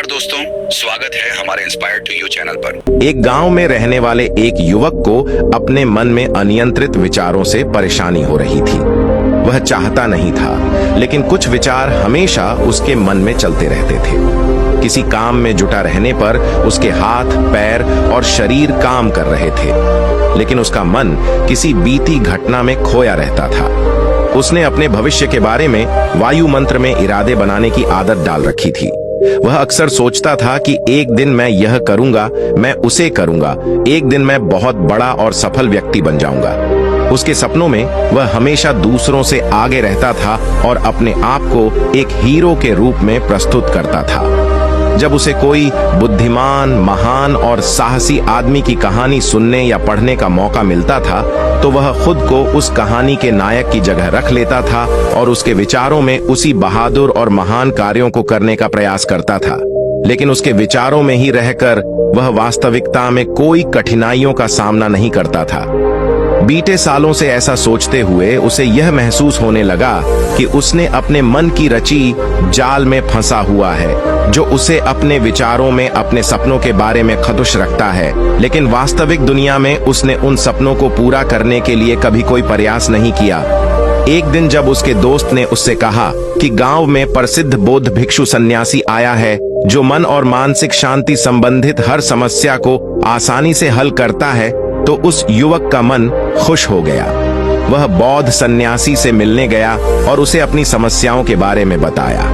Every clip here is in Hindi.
नमस्कार दोस्तों, स्वागत है हमारे इंस्पायर टू यू चैनल पर। एक गांव में रहने वाले एक युवक को अपने मन में अनियंत्रित विचारों से परेशानी हो रही थी। वह चाहता नहीं था, लेकिन कुछ विचार हमेशा उसके मन में चलते रहते थे। किसी काम में जुटा रहने पर उसके हाथ, पैर और शरीर काम कर रहे थे, लेकिन उसका मन किसी बीती घटना में खोया रहता था। उसने अपने भविष्य के बारे में वायु मंत्र में इरादे बनाने की आदत डाल रखी थी। वह अक्सर सोचता था कि एक दिन मैं यह करूंगा, मैं उसे करूंगा, एक दिन मैं बहुत बड़ा और सफल व्यक्ति बन जाऊंगा। उसके सपनों में वह हमेशा दूसरों से आगे रहता था और अपने आप को एक हीरो के रूप में प्रस्तुत करता था। जब उसे कोई बुद्धिमान, महान और साहसी आदमी की कहानी सुनने या पढ़ने का मौका मिलता था, तो वह खुद को उस कहानी के नायक की जगह रख लेता था और उसके विचारों में उसी बहादुर और महान कार्यों को करने का प्रयास करता था। लेकिन उसके विचारों में ही रहकर वह वास्तविकता में कोई कठिनाइयों का सामना नहीं करता था। बीते सालों से ऐसा सोचते हुए उसे यह महसूस होने लगा कि उसने अपने मन की रची जाल में फंसा हुआ है, जो उसे अपने विचारों में अपने सपनों के बारे में खदुश रखता है, लेकिन वास्तविक दुनिया में उसने उन सपनों को पूरा करने के लिए कभी कोई प्रयास नहीं किया। एक दिन जब उसके दोस्त ने उससे कहा कि गांव में प्रसिद्ध बौद्ध भिक्षु सन्यासी आया है, जो मन और मानसिक शांति संबंधित हर समस्या को आसानी से हल करता है, तो उस युवक का मन खुश हो गया। वह बौद्ध सन्यासी से मिलने गया और उसे अपनी समस्याओं के बारे में बताया।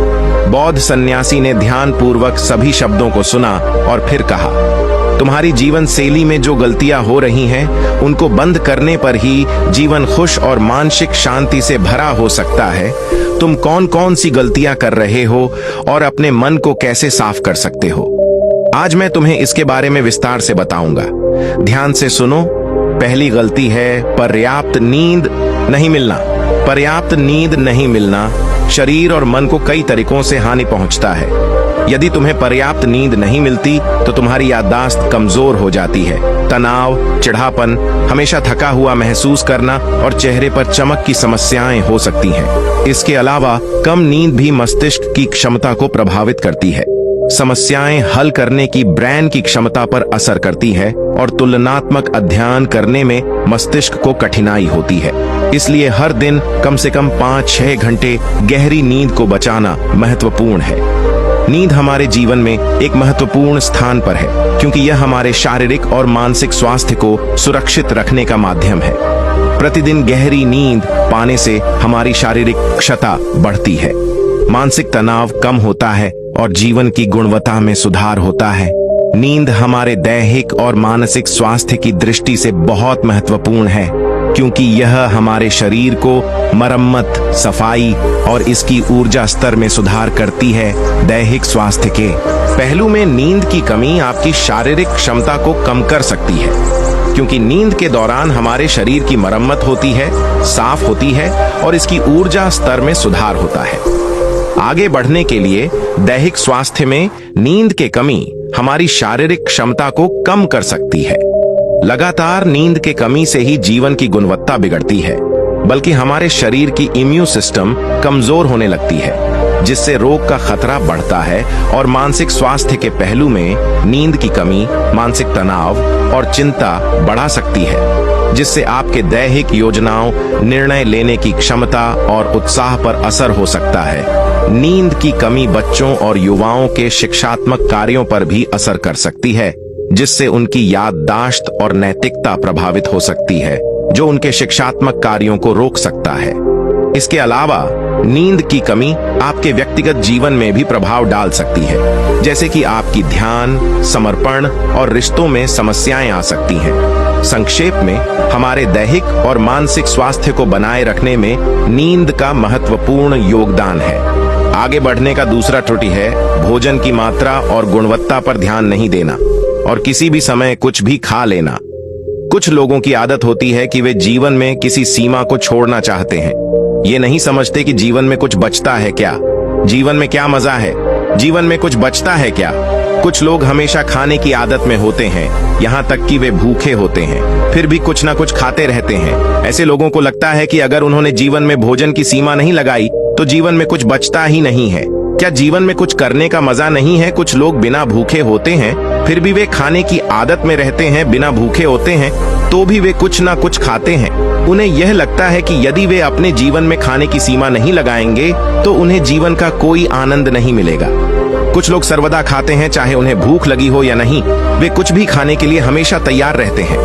बौद्ध सन्यासी ने ध्यानपूर्वक सभी शब्दों को सुना और फिर कहा, तुम्हारी जीवन शैली में जो गलतियां हो रही हैं, उनको बंद करने पर ही जीवन खुश और मानसिक शांति से भरा हो सकता है। तुम कौन कौन सी गलतियां कर रहे हो और अपने मन को कैसे साफ कर सकते हो? आज मैं तुम्हें इसके बारे में विस्तार से बताऊंगा। ध्यान से सुनो। पहली गलती है पर्याप्त नींद नहीं मिलना। पर्याप्त नींद नहीं मिलना शरीर और मन को कई तरीकों से हानि पहुंचता है। यदि तुम्हें पर्याप्त नींद नहीं मिलती तो तुम्हारी याददाश्त कमजोर हो जाती है। तनाव, चिढ़ापन, हमेशा थका हुआ महसूस करना और चेहरे पर चमक की समस्याएं हो सकती हैं। इसके अलावा कम नींद भी मस्तिष्क की क्षमता को प्रभावित करती है। समस्याएं हल करने की ब्रेन की क्षमता पर असर करती है और तुलनात्मक अध्ययन करने में मस्तिष्क को कठिनाई होती है। इसलिए हर दिन कम से कम 5-6 घंटे गहरी नींद को बचाना महत्वपूर्ण है। नींद हमारे जीवन में एक महत्वपूर्ण स्थान पर है, क्योंकि यह हमारे शारीरिक और मानसिक स्वास्थ्य को सुरक्षित रखने का माध्यम है। प्रतिदिन गहरी नींद पाने से हमारी शारीरिक क्षमता बढ़ती है, मानसिक तनाव कम होता है और जीवन की गुणवत्ता में सुधार होता है। नींद हमारे दैहिक और मानसिक स्वास्थ्य की दृष्टि से बहुत महत्वपूर्ण है, क्योंकि यह हमारे शरीर को मरम्मत, सफाई और इसकी ऊर्जा स्तर में सुधार करती है। दैहिक स्वास्थ्य के पहलू में नींद की कमी आपकी शारीरिक क्षमता को कम कर सकती है, क्योंकि नींद के दौरान हमारे शरीर की मरम्मत होती है, साफ होती है और इसकी ऊर्जा स्तर में सुधार होता है। आगे बढ़ने के लिए दैहिक स्वास्थ्य में नींद की कमी हमारी शारीरिक क्षमता को कम कर सकती है। लगातार नींद की कमी से ही जीवन की गुणवत्ता बिगड़ती है, बल्कि हमारे शरीर की इम्यून सिस्टम कमजोर होने लगती है, जिससे रोग का खतरा बढ़ता है। और मानसिक स्वास्थ्य के पहलू में नींद की कमी मानसिक तनाव और चिंता बढ़ा सकती है, जिससे आपके दैहिक योजनाओं, निर्णय लेने की क्षमता और उत्साह पर असर हो सकता है। नींद की कमी बच्चों और युवाओं के शिक्षात्मक कार्यों पर भी असर कर सकती है, जिससे उनकी याददाश्त और नैतिकता प्रभावित हो सकती है, जो उनके शिक्षात्मक कार्यों को रोक सकता है। इसके अलावा नींद की कमी आपके व्यक्तिगत जीवन में भी प्रभाव डाल सकती है, जैसे कि आपकी ध्यान, समर्पण और रिश्तों में समस्याएं आ सकती हैं। संक्षेप में, हमारे दैहिक और मानसिक स्वास्थ्य को बनाए रखने में नींद का महत्वपूर्ण योगदान है। आगे बढ़ने का दूसरा त्रुटि है भोजन की मात्रा और गुणवत्ता पर ध्यान नहीं देना और किसी भी समय कुछ भी खा लेना। कुछ लोगों की आदत होती है कि वे जीवन में किसी सीमा को छोड़ना चाहते हैं। ये नहीं समझते कि जीवन में कुछ बचता है क्या, जीवन में क्या मजा है, जीवन में कुछ बचता है क्या। कुछ लोग हमेशा खाने की आदत में होते हैं, यहाँ तक कि वे भूखे होते हैं, फिर भी कुछ ना कुछ खाते रहते हैं। ऐसे लोगों को लगता है कि अगर उन्होंने जीवन में भोजन की सीमा नहीं लगाई तो जीवन में कुछ बचता ही नहीं है। क्या जीवन में कुछ करने का मजा नहीं है? कुछ लोग बिना भूखे होते हैं, फिर भी वे खाने की आदत में रहते हैं। बिना भूखे होते हैं तो भी वे कुछ ना कुछ खाते हैं। उन्हें यह लगता है कि यदि वे अपने जीवन में खाने की सीमा नहीं लगाएंगे तो उन्हें जीवन का कोई आनंद नहीं मिलेगा। कुछ लोग सर्वदा खाते हैं, चाहे उन्हें भूख लगी हो या नहीं। वे कुछ भी खाने के लिए हमेशा तैयार रहते हैं।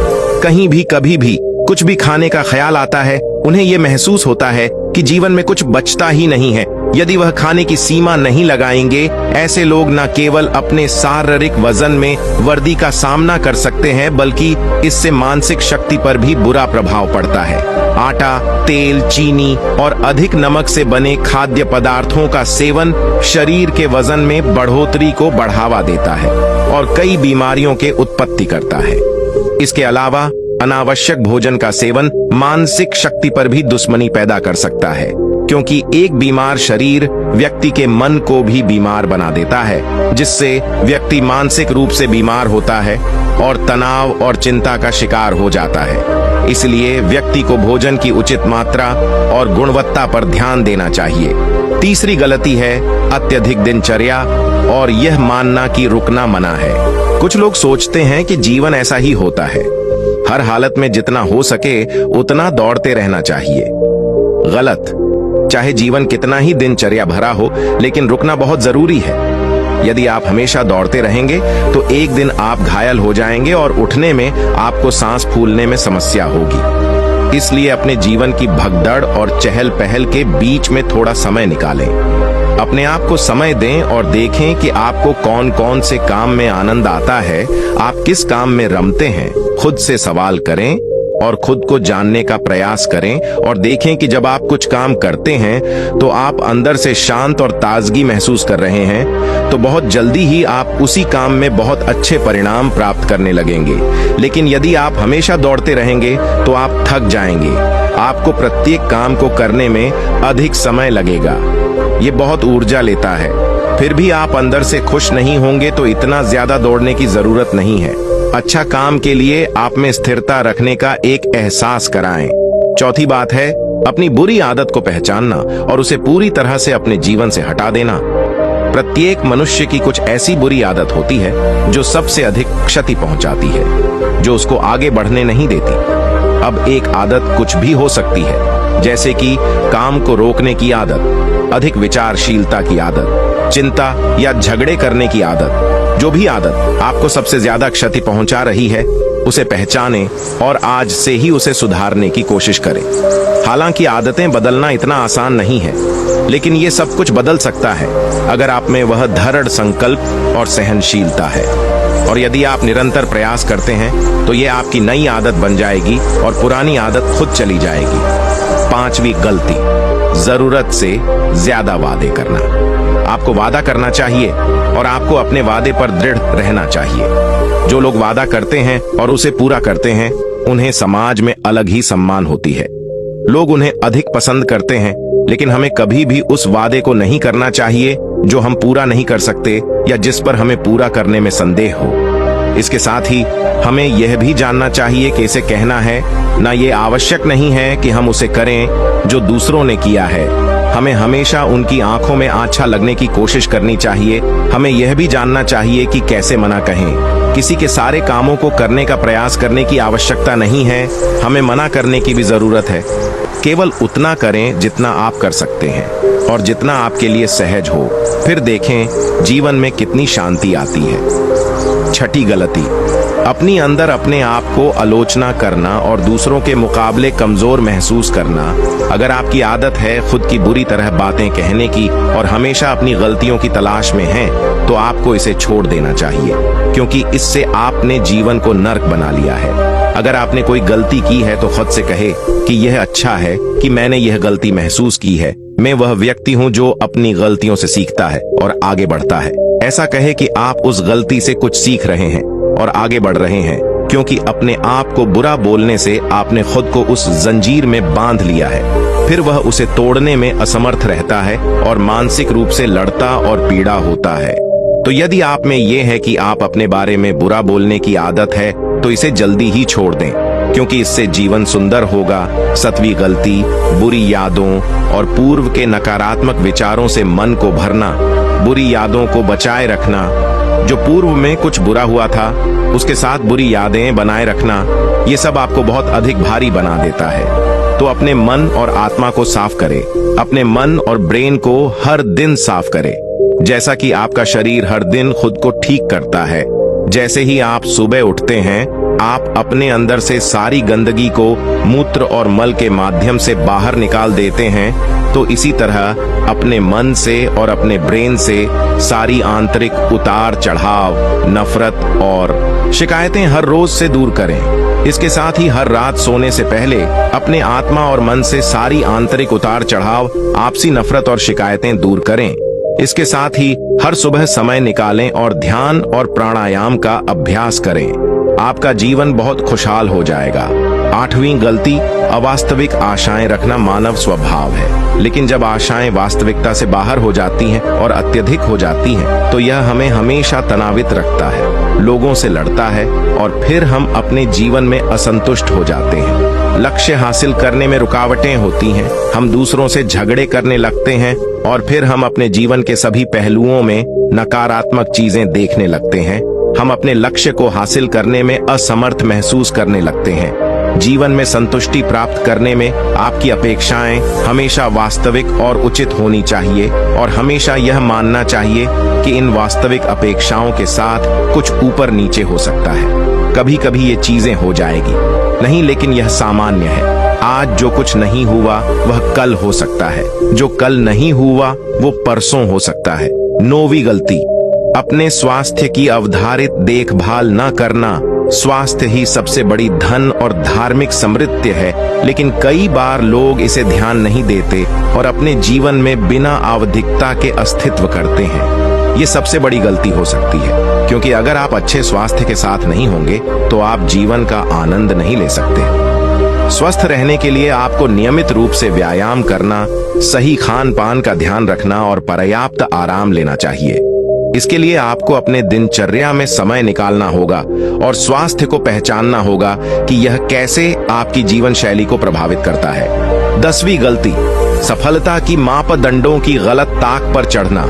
कहीं भी कभी भी कुछ भी खाने का ख्याल आता है, उन्हें यह महसूस होता है कि जीवन में कुछ बचता ही नहीं है यदि वह खाने की सीमा नहीं लगाएंगे। ऐसे लोग न केवल अपने शारीरिक वजन में वृद्धि का सामना कर सकते हैं, बल्कि इससे मानसिक शक्ति पर भी बुरा प्रभाव पड़ता है। आटा, तेल, चीनी और अधिक नमक से बने खाद्य पदार्थों का सेवन शरीर के वजन में बढ़ोतरी को बढ़ावा देता है और कई बीमारियों के उत्पत्ति करता है। इसके अलावा अनावश्यक भोजन का सेवन मानसिक शक्ति पर भी दुश्मनी पैदा कर सकता है, क्योंकि एक बीमार शरीर व्यक्ति के मन को भी बीमार बना देता है, जिससे व्यक्ति मानसिक रूप से बीमार होता है और तनाव और चिंता का शिकार हो जाता है। इसलिए व्यक्ति को भोजन की उचित मात्रा और गुणवत्ता पर ध्यान देना चाहिए। तीसरी गलती है अत्यधिक दिनचर्या और यह मानना कि रुकना मना है। कुछ लोग सोचते हैं कि जीवन ऐसा ही होता है, हर हालत में जितना हो सके उतना दौड़ते रहना चाहिए। गलत। चाहे जीवन कितना ही दिनचर्या भरा हो, लेकिन रुकना बहुत जरूरी है। यदि आप हमेशा दौड़ते रहेंगे तो एक दिन आप घायल हो जाएंगे और उठने में आपको सांस फूलने में समस्या होगी। इसलिए अपने जीवन की भगदड़ और चहल पहल के बीच में थोड़ा समय निकालें। अपने आप को समय दें और देखें कि आपको कौन कौन से काम में आनंद आता है, आप किस काम में रमते हैं। खुद से सवाल करें और खुद को जानने का प्रयास करें और देखें कि जब आप कुछ काम करते हैं तो आप अंदर से शांत और ताजगी महसूस कर रहे हैं, तो बहुत जल्दी ही आप उसी काम में बहुत अच्छे परिणाम प्राप्त करने लगेंगे। लेकिन यदि आप हमेशा दौड़ते रहेंगे तो आप थक जाएंगे। आपको प्रत्येक काम को करने में अधिक समय लगेगा। ये बहुत ऊर्जा लेता है। फिर भी आप अंदर से खुश नहीं होंगे तो इतना ज्यादा दौड़ने की जरूरत नहीं है। अच्छा काम के लिए आप में स्थिरता रखने का एक एहसास कराएं। चौथी बात है अपनी बुरी आदत को पहचानना और उसे पूरी तरह से अपने जीवन से हटा देना। प्रत्येक मनुष्य की कुछ ऐसी बुरी आदत होती है जो सबसे अधिक क्षति पहुंचाती है, जो उसको आगे बढ़ने नहीं देती। अब एक आदत कुछ भी हो सकती है, जैसे कि काम को रोकने की आदत, अधिक विचारशीलता की आदत, चिंता या झगड़े करने की आदत। जो भी आदत आपको सबसे ज्यादा क्षति पहुंचा रही है, उसे पहचानें और आज से ही उसे सुधारने की कोशिश करें। हालांकि आदतें बदलना इतना आसान नहीं है, लेकिन ये सब कुछ बदल सकता है अगर आप में वह दृढ़ संकल्प और सहनशीलता है। और यदि आप निरंतर प्रयास करते हैं तो ये आपकी नई आदत बन जाएगी और पुरानी आदत खुद चली जाएगी। पांचवी गलती, जरूरत से ज्यादा वादे करना। आपको वादा करना चाहिए और आपको अपने वादे पर दृढ़ रहना चाहिए। जो लोग वादा करते हैं और उसे पूरा करते हैं, उन्हें समाज में अलग ही सम्मान होती है। लोग उन्हें अधिक पसंद करते हैं, लेकिन हमें कभी भी उस वादे को नहीं करना चाहिए जो हम पूरा नहीं कर सकते या जिस पर हमें पूरा करने में संदेह हो। इसके साथ ही हमें यह भी जानना चाहिए कि इसे कहना है ना, ये आवश्यक नहीं है कि हम उसे करें जो दूसरों ने किया है। हमें हमेशा उनकी आंखों में अच्छा लगने की कोशिश करनी चाहिए। हमें यह भी जानना चाहिए कि कैसे मना कहें। किसी के सारे कामों को करने का प्रयास करने की आवश्यकता नहीं है, हमें मना करने की भी जरूरत है। केवल उतना करें जितना आप कर सकते हैं और जितना आपके लिए सहज हो। फिर देखें जीवन में कितनी शांति आती है। छठी गलती, अपनी अंदर अपने आप को आलोचना करना और दूसरों के मुकाबले कमजोर महसूस करना। अगर आपकी आदत है खुद की बुरी तरह बातें कहने की और हमेशा अपनी गलतियों की तलाश में हैं, तो आपको इसे छोड़ देना चाहिए, क्योंकि इससे आपने जीवन को नर्क बना लिया है। अगर आपने कोई गलती की है तो खुद से कहे कि यह अच्छा है कि मैंने यह गलती महसूस की है। मैं वह व्यक्ति हूं जो अपनी गलतियों से सीखता है और आगे बढ़ता है। ऐसा कहे कि आप उस गलती से कुछ सीख रहे हैं और आगे बढ़ रहे हैं, क्योंकि अपने आप को बुरा बोलने से आपने खुद को उस जंजीर में बांध लिया है। फिर वह उसे तोड़ने में असमर्थ रहता है और मानसिक रूप से लड़ता और पीड़ा होता है। तो यदि आप में यह है कि आप अपने बारे में बुरा बोलने की आदत है, तो इसे जल्दी ही छोड़ दें, क्योंकि इससे जीवन सुंदर होगा। सतवीं गलती, बुरी यादों और पूर्व के नकारात्मक विचारों से मन को भरना, बुरी यादों को बचाए रखना। जो पूर्व में कुछ बुरा हुआ था उसके साथ बुरी यादें बनाए रखना, ये सब आपको बहुत अधिक भारी बना देता है। तो अपने मन और आत्मा को साफ करें, अपने मन और ब्रेन को हर दिन साफ करें, जैसा कि आपका शरीर हर दिन खुद को ठीक करता है। जैसे ही आप सुबह उठते हैं, आप अपने अंदर से सारी गंदगी को मूत्र और मल के माध्यम से बाहर निकाल देते हैं। तो इसी तरह अपने मन से और अपने ब्रेन से सारी आंतरिक उतार चढ़ाव, नफरत और शिकायतें हर रोज से दूर करें। इसके साथ ही हर रात सोने से पहले अपने आत्मा और मन से सारी आंतरिक उतार चढ़ाव, आपसी नफरत और शिकायतें दूर करें। इसके साथ ही हर सुबह समय निकालें और ध्यान और प्राणायाम का अभ्यास करें। आपका जीवन बहुत खुशहाल हो जाएगा। 8वीं गलती, अवास्तविक आशाएं रखना मानव स्वभाव है, लेकिन जब आशाएं वास्तविकता से बाहर हो जाती हैं और अत्यधिक हो जाती हैं, तो यह हमें हमेशा तनावित रखता है, लोगों से लड़ता है और फिर हम अपने जीवन में असंतुष्ट हो जाते हैं। लक्ष्य हासिल करने में रुकावटें होती हैं, हम दूसरों से झगड़े करने लगते हैं और फिर हम अपने जीवन के सभी पहलुओं में नकारात्मक चीजें देखने लगते हैं। हम अपने लक्ष्य को हासिल करने में असमर्थ महसूस करने लगते हैं। जीवन में संतुष्टि प्राप्त करने में आपकी अपेक्षाएं हमेशा वास्तविक और उचित होनी चाहिए और हमेशा यह मानना चाहिए कि इन वास्तविक अपेक्षाओं के साथ कुछ ऊपर नीचे हो सकता है। कभी कभी ये चीजें हो जाएगी, नहीं, लेकिन यह सामान्य है। आज जो कुछ नहीं हुआ वह कल हो सकता है, जो कल नहीं हुआ वो परसों हो सकता है। 9वीं गलती, अपने स्वास्थ्य की अवधारित देखभाल न करना। स्वास्थ्य ही सबसे बड़ी धन और धार्मिक समृद्धि है, लेकिन कई बार लोग इसे ध्यान नहीं देते और अपने जीवन में बिना आवधिकता के अस्तित्व करते हैं। ये सबसे बड़ी गलती हो सकती है, क्योंकि अगर आप अच्छे स्वास्थ्य के साथ नहीं होंगे तो आप जीवन का आनंद नहीं ले सकते। स्वस्थ रहने के लिए आपको नियमित रूप से व्यायाम करना, सही खान पान का ध्यान रखना और पर्याप्त आराम लेना चाहिए। इसके लिए आपको अपने दिनचर्या में समय निकालना होगा और स्वास्थ्य को पहचानना होगा कि यह कैसे आपकी जीवन शैली को प्रभावित करता है। 10वीं गलती, सफलता की मापदंडों की गलत ताक पर चढ़ना।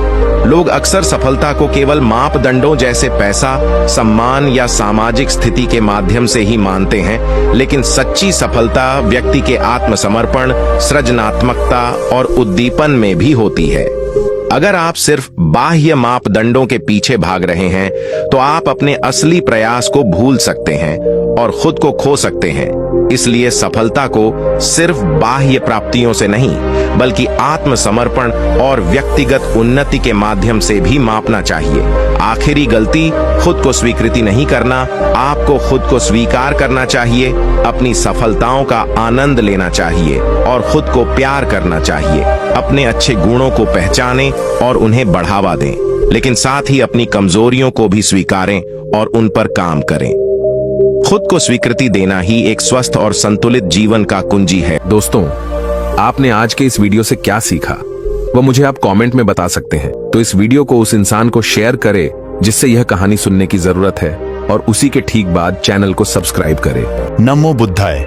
लोग अक्सर सफलता को केवल मापदंडों जैसे पैसा, सम्मान या सामाजिक स्थिति के माध्यम से ही मानते हैं, लेकिन सच्ची सफलता व्यक्ति के आत्मसमर्पण, सृजनात्मकता और उद्दीपन में भी होती है। अगर आप सिर्फ बाह्य मापदंडों के पीछे भाग रहे हैं तो आप अपने असली प्रयास को भूल सकते हैं और खुद को खो सकते हैं। इसलिए सफलता को सिर्फ बाह्य प्राप्तियों से नहीं, बल्कि आत्मसमर्पण और व्यक्तिगत उन्नति के माध्यम से भी मापना चाहिए। आखिरी गलती, खुद को स्वीकृति नहीं करना। आपको खुद को स्वीकार करना चाहिए, अपनी सफलताओं का आनंद लेना चाहिए और खुद को प्यार करना चाहिए। अपने अच्छे गुणों को पहचानें और उन्हें बढ़ावा दें, लेकिन साथ ही अपनी कमजोरियों को भी स्वीकारें और उन पर काम करें। खुद को स्वीकृति देना ही एक स्वस्थ और संतुलित जीवन का कुंजी है। दोस्तों, आपने आज के इस वीडियो से क्या सीखा वो मुझे आप कमेंट में बता सकते हैं। तो इस वीडियो को उस इंसान को शेयर करें जिससे यह कहानी सुनने की जरूरत है और उसी के ठीक बाद चैनल को सब्सक्राइब करें। नमो बुद्धाय।